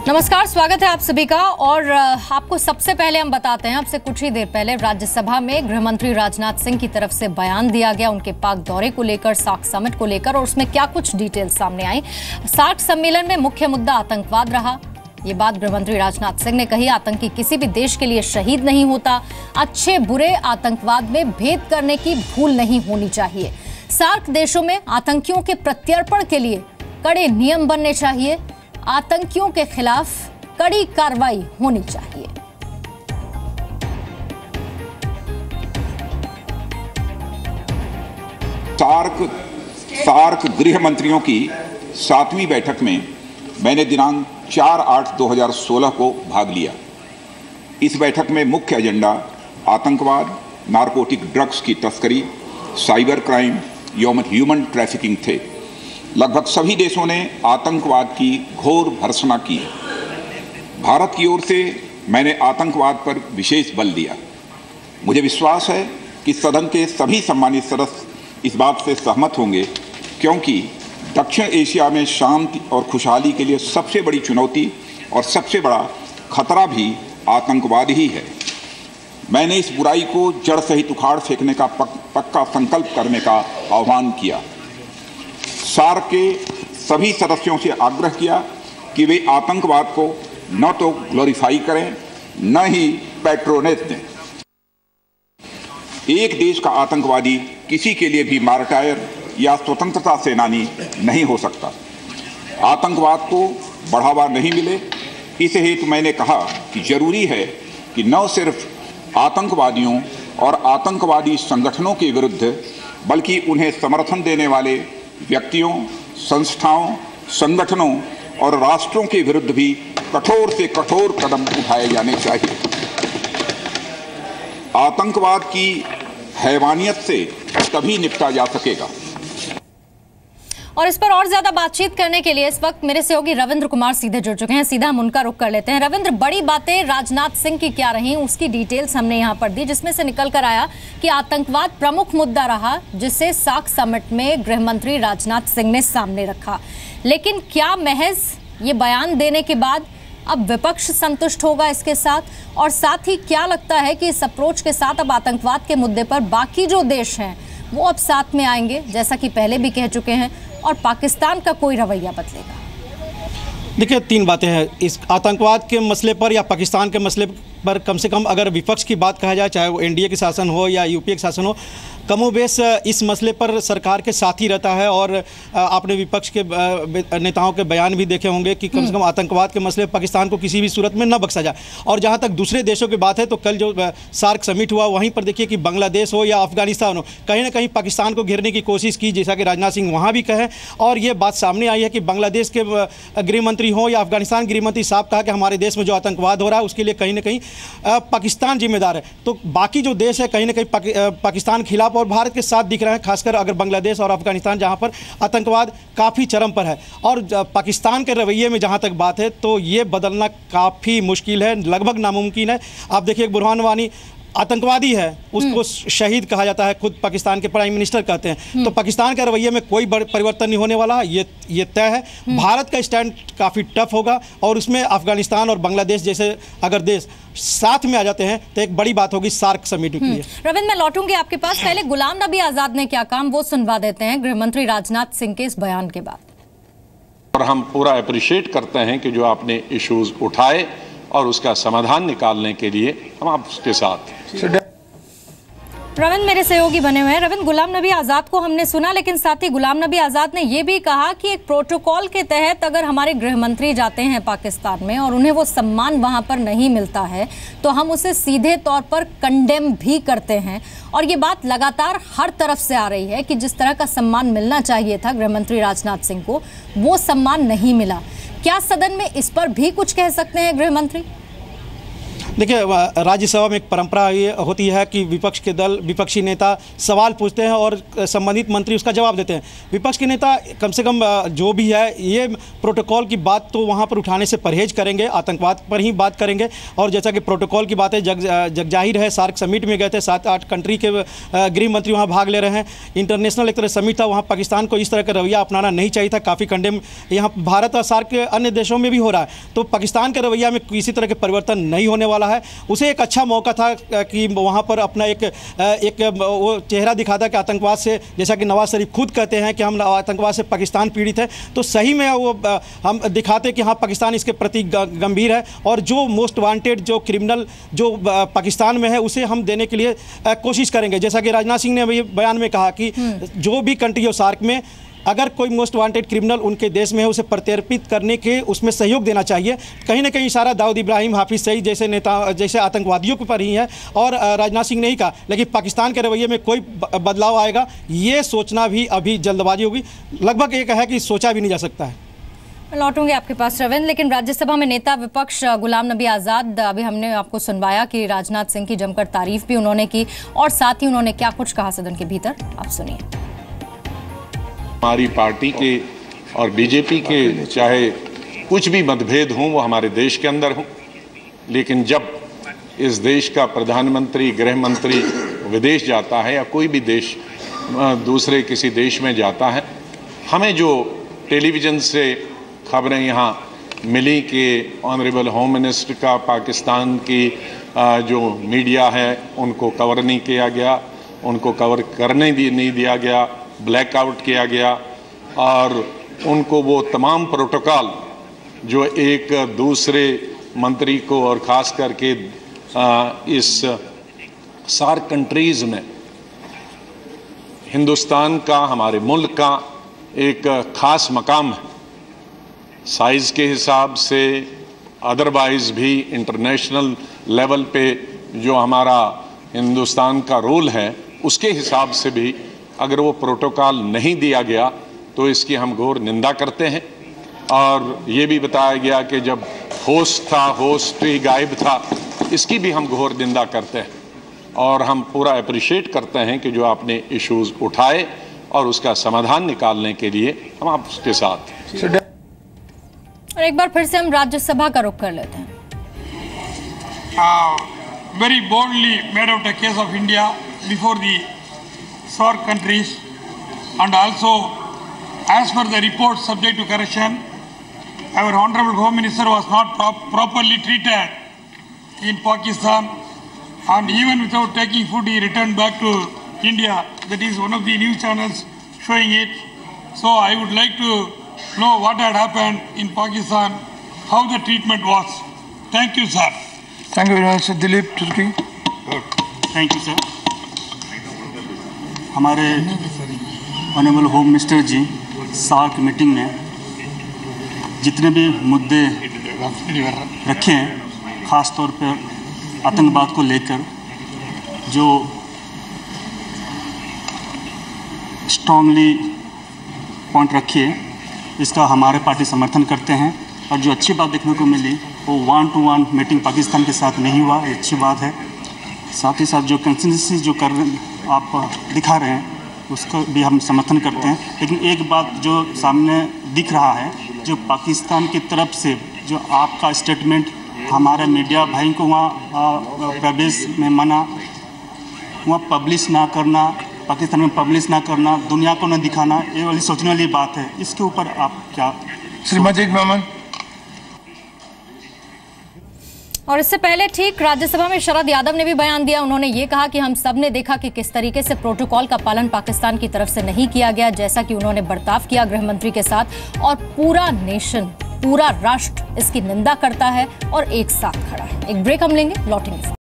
नमस्कार, स्वागत है आप सभी का। और आपको सबसे पहले हम बताते हैं, आपसे कुछ ही देर पहले राज्यसभा में गृह मंत्री राजनाथ सिंह की तरफ से बयान दिया गया उनके पाक दौरे को लेकर, सार्क समिट को लेकर, और उसमें क्या कुछ डिटेल सामने आई। सार्क सम्मेलन में मुख्य मुद्दा आतंकवाद रहा। ये बात गृह मंत्री राजनाथ सिंह ने कही। आतंकी किसी भी देश के लिए शहीद नहीं होता। अच्छे बुरे आतंकवाद में भेद करने की भूल नहीं होनी चाहिए। सार्क देशों में आतंकियों के प्रत्यर्पण के लिए कड़े नियम बनने चाहिए। आतंकियों के खिलाफ कड़ी कार्रवाई होनी चाहिए। सार्क गृह मंत्रियों की 7वीं बैठक में मैंने दिनांक 4/8/2016 को भाग लिया। इस बैठक में मुख्य एजेंडा आतंकवाद, नारकोटिक ड्रग्स की तस्करी, साइबर क्राइम, ह्यूमन ट्रैफिकिंग थे। लगभग सभी देशों ने आतंकवाद की घोर भर्त्सना की। भारत की ओर से मैंने आतंकवाद पर विशेष बल दिया। मुझे विश्वास है कि सदन के सभी सम्मानित सदस्य इस बात से सहमत होंगे, क्योंकि दक्षिण एशिया में शांति और खुशहाली के लिए सबसे बड़ी चुनौती और सबसे बड़ा खतरा भी आतंकवाद ही है। मैंने इस बुराई को जड़ सहित उखाड़ फेंकने का पक्का संकल्प करने का आह्वान किया। सार्क के सभी सदस्यों से आग्रह किया कि वे आतंकवाद को न तो ग्लोरीफाई करें, न ही पैट्रोनेज दें। एक देश का आतंकवादी किसी के लिए भी मार्टायर या स्वतंत्रता सेनानी नहीं हो सकता। आतंकवाद को बढ़ावा नहीं मिले, इस हेतु मैंने कहा कि जरूरी है कि न सिर्फ आतंकवादियों और आतंकवादी संगठनों के विरुद्ध, बल्कि उन्हें समर्थन देने वाले व्यक्तियों, संस्थाओं, संगठनों और राष्ट्रों के विरुद्ध भी कठोर से कठोर कदम उठाए जाने चाहिए। आतंकवाद की हैवानियत से तभी निपटा जा सकेगा। और इस पर और ज्यादा बातचीत करने के लिए इस वक्त मेरे सहयोगी रविंद्र कुमार सीधे जुड़ चुके हैं। सीधा हम उनका रुख कर लेते हैं। रविंद्र, बड़ी बातें राजनाथ सिंह की क्या रही, उसकी डिटेल्स हमने यहाँ पर दी, जिसमें से निकल कर आया कि आतंकवाद प्रमुख मुद्दा रहा, जिसे सार्क समिट में गृह मंत्री राजनाथ सिंह ने सामने रखा। लेकिन क्या महज ये बयान देने के बाद अब विपक्ष संतुष्ट होगा इसके साथ? और साथ ही क्या लगता है कि इस अप्रोच के साथ अब आतंकवाद के मुद्दे पर बाकी जो देश हैं वो अब साथ में आएंगे, जैसा कि पहले भी कह चुके हैं, और पाकिस्तान का कोई रवैया बदलेगा? देखिए, 3 बातें हैं इस आतंकवाद के मसले पर या पाकिस्तान के मसले पर। कम से कम अगर विपक्ष की बात कहा जाए, चाहे वो एनडीए के शासन हो या यूपीए के शासन हो, कमोबेश इस मसले पर सरकार के साथ ही रहता है। और आपने विपक्ष के नेताओं के बयान भी देखे होंगे कि कम से कम आतंकवाद के मसले पाकिस्तान को किसी भी सूरत में न बख्शा जाए। और जहाँ तक दूसरे देशों की बात है, तो कल जो सार्क समिट हुआ, वहीं पर देखिए कि बांग्लादेश हो या अफगानिस्तान हो, कहीं ना कहीं पाकिस्तान को घेरने की कोशिश की, जैसा कि राजनाथ सिंह वहाँ भी कहे। और ये बात सामने आई है कि बांग्लादेश के गृह मंत्री हो या अफगानिस्तान गृह मंत्री साहब कहा कि हमारे देश में जो आतंकवाद हो रहा है उसके लिए कहीं ना कहीं पाकिस्तान जिम्मेदार है। तो बाकी जो देश है कहीं ना कहीं पाकिस्तान खिलाफ और भारत के साथ दिख रहे हैं, खासकर अगर बांग्लादेश और अफगानिस्तान जहां पर आतंकवाद काफ़ी चरम पर है। और पाकिस्तान के रवैये में जहां तक बात है, तो ये बदलना काफ़ी मुश्किल है, लगभग नामुमकिन है। आप देखिए, बुरहान वानी आतंकवादी है, उसको शहीद कहा जाता है, खुद पाकिस्तान के प्राइम मिनिस्टर कहते हैं। तो पाकिस्तान के रवैये में कोई परिवर्तन नहीं होने वाला, ये तय है। भारत का स्टैंड काफ़ी टफ होगा, और उसमें अफगानिस्तान और बांग्लादेश जैसे अगर देश साथ में आ जाते हैं तो एक बड़ी बात होगी सार्क समिट के लिए। रविंद्र, मैं लौटूंगी आपके पास। पहले गुलाम नबी आजाद ने क्या काम, वो सुनवा देते हैं गृह मंत्री राजनाथ सिंह के इस बयान के बाद। और हम पूरा अप्रिशिएट करते हैं कि जो आपने इश्यूज उठाए और उसका समाधान निकालने के लिए हम आपके साथ। रविंद्र मेरे सहयोगी बने हुए हैं। रविंद्र, गुलाम नबी आज़ाद को हमने सुना, लेकिन साथ ही गुलाम नबी आज़ाद ने यह भी कहा कि एक प्रोटोकॉल के तहत अगर हमारे गृह मंत्री जाते हैं पाकिस्तान में और उन्हें वो सम्मान वहां पर नहीं मिलता है, तो हम उसे सीधे तौर पर कंडेम भी करते हैं। और ये बात लगातार हर तरफ से आ रही है कि जिस तरह का सम्मान मिलना चाहिए था गृह मंत्री राजनाथ सिंह को, वो सम्मान नहीं मिला। क्या सदन में इस पर भी कुछ कह सकते हैं गृह मंत्री? देखिए, राज्यसभा में एक परंपरा ये होती है कि विपक्षी नेता सवाल पूछते हैं और संबंधित मंत्री उसका जवाब देते हैं। विपक्ष के नेता कम से कम जो भी है ये प्रोटोकॉल की बात तो वहाँ पर उठाने से परहेज करेंगे, आतंकवाद पर ही बात करेंगे। और जैसा कि प्रोटोकॉल की बात है, जगजाहिर है, सार्क समिट में गए थे, 7-8 कंट्री के गृह मंत्री वहाँ भाग ले रहे हैं। इंटरनेशनल एक तरह समिट था, वहाँ पाकिस्तान को इस तरह का रवैया अपनाना नहीं चाहिए था। काफ़ी कंडेम यहाँ भारत और सार्क के अन्य देशों में भी हो रहा है। तो पाकिस्तान के रवैया में किसी तरह के परिवर्तन नहीं होने वाला है। उसे एक अच्छा मौका था कि वहाँ पर अपना एक वो चेहरा दिखाता कि आतंकवाद से, जैसा कि नवाज शरीफ खुद कहते हैं कि हम आतंकवाद से पाकिस्तान पीड़ित है, तो सही में वो हम दिखाते कि हाँ पाकिस्तान इसके प्रति गंभीर है और जो मोस्ट वांटेड जो क्रिमिनल जो पाकिस्तान में है उसे हम देने के लिए कोशिश करेंगे। जैसा कि राजनाथ सिंह ने भी बयान में कहा कि जो भी कंट्री हो सार्क में, अगर कोई मोस्ट वांटेड क्रिमिनल उनके देश में है उसे प्रत्यर्पित करने के उसमें सहयोग देना चाहिए। कहीं ना कहीं इशारा दाऊद इब्राहिम, हाफिज सईद जैसे नेता जैसे आतंकवादियों के पर ही है। और राजनाथ सिंह ने ही कहा, लेकिन पाकिस्तान के रवैये में कोई बदलाव आएगा ये सोचना भी अभी जल्दबाजी होगी। लगभग एक है कि सोचा भी नहीं जा सकता है। लौटूंगे आपके पास रविंद्र, लेकिन राज्यसभा में नेता विपक्ष गुलाम नबी आज़ाद, अभी हमने आपको सुनवाया कि राजनाथ सिंह की जमकर तारीफ भी उन्होंने की और साथ ही उन्होंने क्या कुछ कहा सदन के भीतर, आप सुनिए। हमारी पार्टी के और बीजेपी के चाहे कुछ भी मतभेद हों वो हमारे देश के अंदर हों, लेकिन जब इस देश का प्रधानमंत्री, गृह मंत्री विदेश जाता है या कोई भी देश दूसरे किसी देश में जाता है, हमें जो टेलीविज़न से खबरें यहाँ मिली कि ऑनरेबल होम मिनिस्टर का पाकिस्तान की जो मीडिया है उनको कवर नहीं किया गया, उनको कवर करने नहीं दिया गया, ब्लैकआउट किया गया और उनको वो तमाम प्रोटोकॉल जो एक दूसरे मंत्री को और ख़ास करके इस सार्क कंट्रीज़ में हिंदुस्तान का, हमारे मुल्क का एक ख़ास मकाम है, साइज़ के हिसाब से, अदरवाइज़ भी इंटरनेशनल लेवल पे जो हमारा हिंदुस्तान का रोल है उसके हिसाब से भी अगर वो प्रोटोकॉल नहीं दिया गया तो इसकी हम घोर निंदा करते हैं। और ये भी बताया गया कि जब होस्ट ही गायब था, इसकी भी हम घोर निंदा करते हैं और हम पूरा अप्रिशिएट करते हैं कि जो आपने इश्यूज उठाए और उसका समाधान निकालने के लिए हम आपके साथ। और एक बार फिर से हम राज्यसभा का रुख कर लेते हैं। Very boldly made out a case of India before the SAARC countries, and also as per the report subject to correction, our Honorable Home Minister was not properly treated in Pakistan, and even without taking food he returned back to India. That is one of the news channels showing it. So I would like to know what had happened in Pakistan, how the treatment was. Thank you, sir. Thank you very much, Dilip Turki. Thank you, sir. हमारे honourable home minister जी SAARC meeting में जितने भी मुद्दे रखे हैं, ख़ास तौर पर आतंकवाद को लेकर जो स्ट्रांगली पॉइंट रखे, इसका हमारे पार्टी समर्थन करते हैं। और जो अच्छी बात देखने को मिली वो 1-to-1 मीटिंग पाकिस्तान के साथ नहीं हुआ, ये अच्छी बात है। साथ ही साथ जो कंसिस्टेंसी जो आप दिखा रहे हैं उसको भी हम समर्थन करते हैं। लेकिन एक बात जो सामने दिख रहा है, जो पाकिस्तान की तरफ से जो आपका स्टेटमेंट हमारे मीडिया भाई को वहाँ प्रवेश में मना, वहाँ पब्लिश ना करना, पाकिस्तान में पब्लिश ना करना, दुनिया को न दिखाना, ये वाली सोचने वाली बात है। इसके ऊपर आप क्या? श्रीमती मेमन। और इससे पहले ठीक राज्यसभा में शरद यादव ने भी बयान दिया। उन्होंने ये कहा कि हम सब ने देखा कि किस तरीके से प्रोटोकॉल का पालन पाकिस्तान की तरफ से नहीं किया गया, जैसा कि उन्होंने बर्ताव किया गृह मंत्री के साथ, और पूरा नेशन, पूरा राष्ट्र इसकी निंदा करता है और एक साथ खड़ा है। एक ब्रेक हम लेंगे, लौटेंगे।